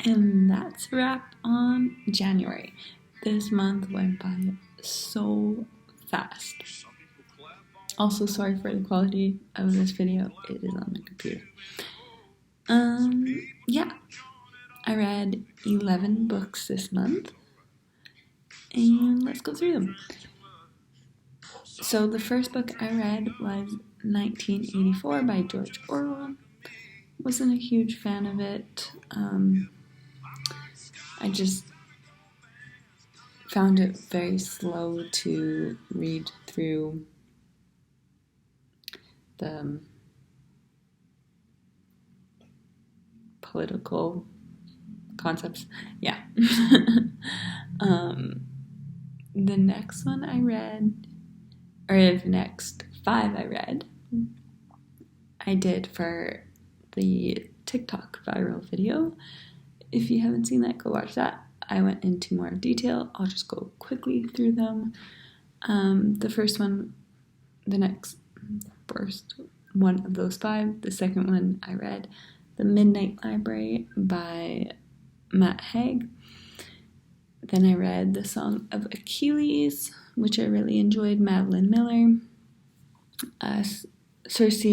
And that's a wrap on January. This month went by so fast. Also, sorry for the quality of this video. It is on my computer. Yeah. I read 11 books this month. And let's go through them. So the first book I read was 1984 by George Orwell. Wasn't a huge fan of it. I just found it very slow to read through the political concepts. Yeah. The next one I read, or the next 5 I read, I did for the TikTok viral video. If you haven't seen that, go watch that. I went into more detail. I'll just go quickly through them. The first one of those 5. The second one I read, The Midnight Library by Matt Haig. Then I read The Song of Achilles, which I really enjoyed, Madeline Miller. Circe,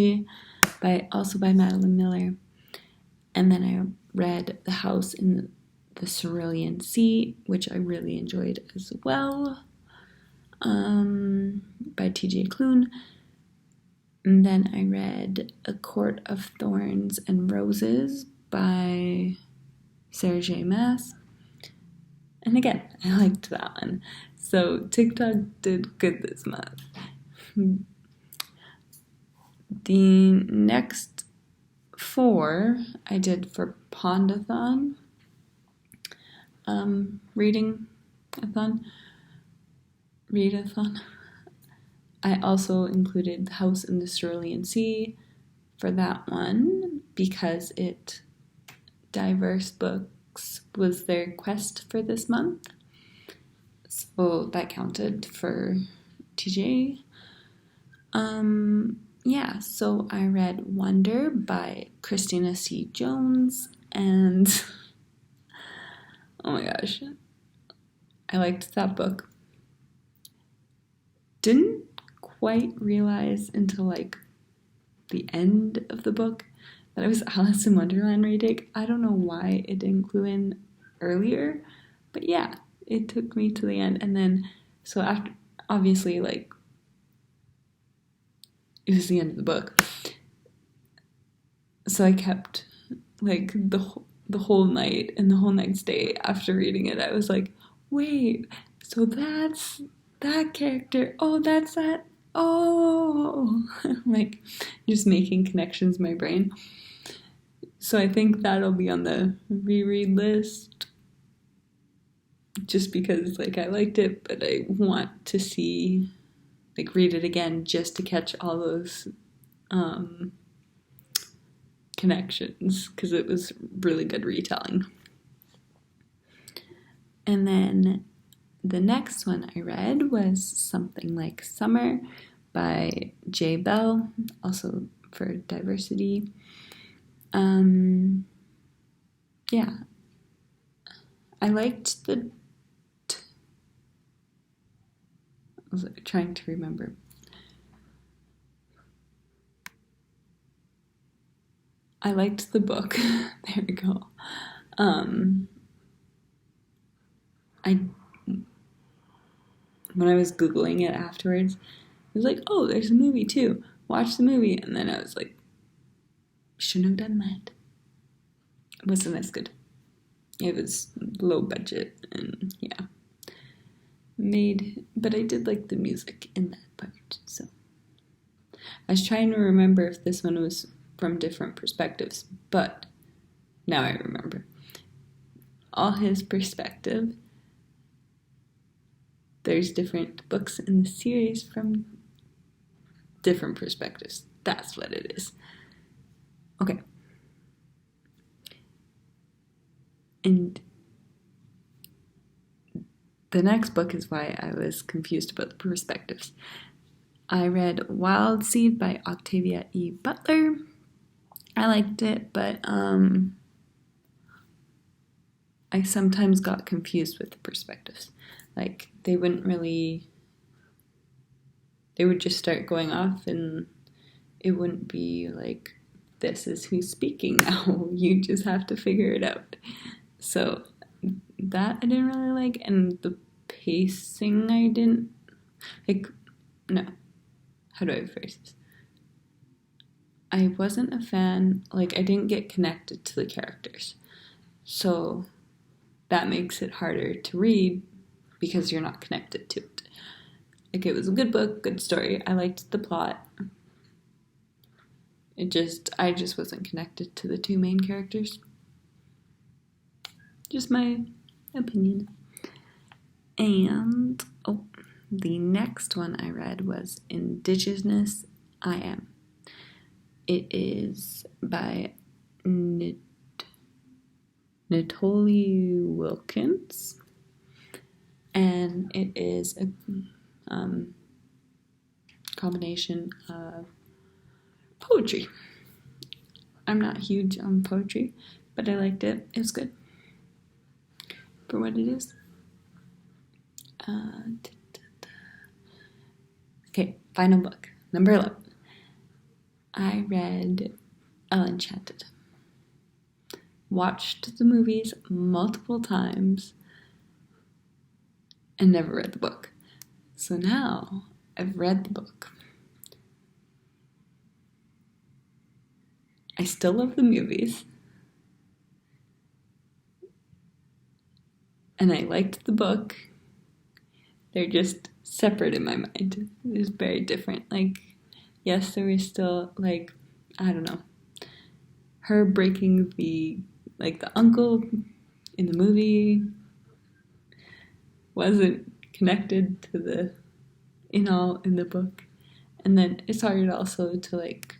also by Madeline Miller. And then I read The House in the Cerulean Sea, which I really enjoyed as well, by T.J. Klune. And then I read A Court of Thorns and Roses by Sarah J. Maas. And again, I liked that one. So TikTok did good this month. The next 4 I did for Pondathon. Readathon. I also included The House in the Cerulean Sea for that one because diverse books was their quest for this month. So that counted for TJ. So I read Wonder by Christina C. Jones, and oh my gosh, I liked that book. Didn't quite realize until the end of the book that it was Alice in Wonderland retake. I don't know why it didn't clue in earlier, but yeah, it took me to the end. And then, so after, obviously, it was the end of the book. So I kept, the whole night and the whole next day after reading it, I was like, wait, so that's that character. Oh, that's that. Oh, just making connections in my brain. So I think that'll be on the reread list, just because I liked it, but I want to see, read it again just to catch all those connections, because it was really good retelling. And then the next one I read was Something Like Summer by J. Bell, also for diversity. I liked I was trying to remember. I liked the book. There we go. When I was Googling it afterwards, I was like, oh, there's a movie too. Watch the movie. And then I was like, shouldn't have done that. It wasn't as good. It was low budget and yeah. But I did like the music in that part. So I was trying to remember if this one was from different perspectives, but now I remember. All his perspective. There's different books in the series from different perspectives. That's what it is. Okay. And the next book is why I was confused about the perspectives. I read Wild Seed by Octavia E. Butler. I liked it, but I sometimes got confused with the perspectives. Like, they would just start going off, and it wouldn't be like, this is who's speaking now. You just have to figure it out. So that I didn't really like, and the pacing I didn't like. No, how do I phrase this? I wasn't a fan, like, I didn't get connected to the characters. So that makes it harder to read because you're not connected to it. Like, it was a good book, good story. I liked the plot. I just wasn't connected to the two main characters. Just my opinion. And, the next one I read was Indigenous I Am. It is by Natalie Wilkins, and it is a combination of poetry. I'm not huge on poetry, but I liked it. It was good for what it is. Okay, final book, number 11. I read Enchanted. Watched the movies multiple times and never read the book. So now I've read the book. I still love the movies. And I liked the book. They're just separate in my mind. It's very different. Like, yes, there was still, like, I don't know, her breaking the uncle in the movie wasn't connected to the in the book. And then it's hard also to, like,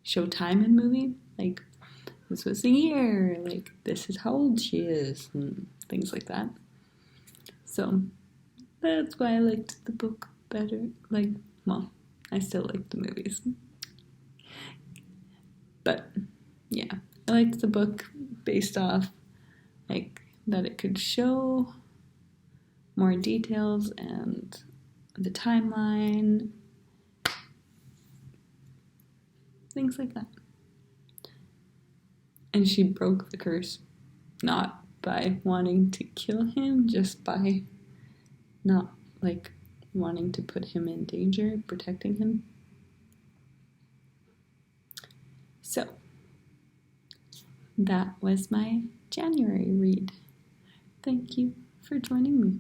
show time in movie. Like, this was the year, like, this is how old she is, and things like that. So that's why I liked the book better. Like, well, I still like the movies. But, yeah, I liked the book based off, like, that it could show more details and the timeline, things like that. And she broke the curse, not by wanting to kill him, just by not, like, wanting to put him in danger, protecting him. So, that was my January read. Thank you for joining me.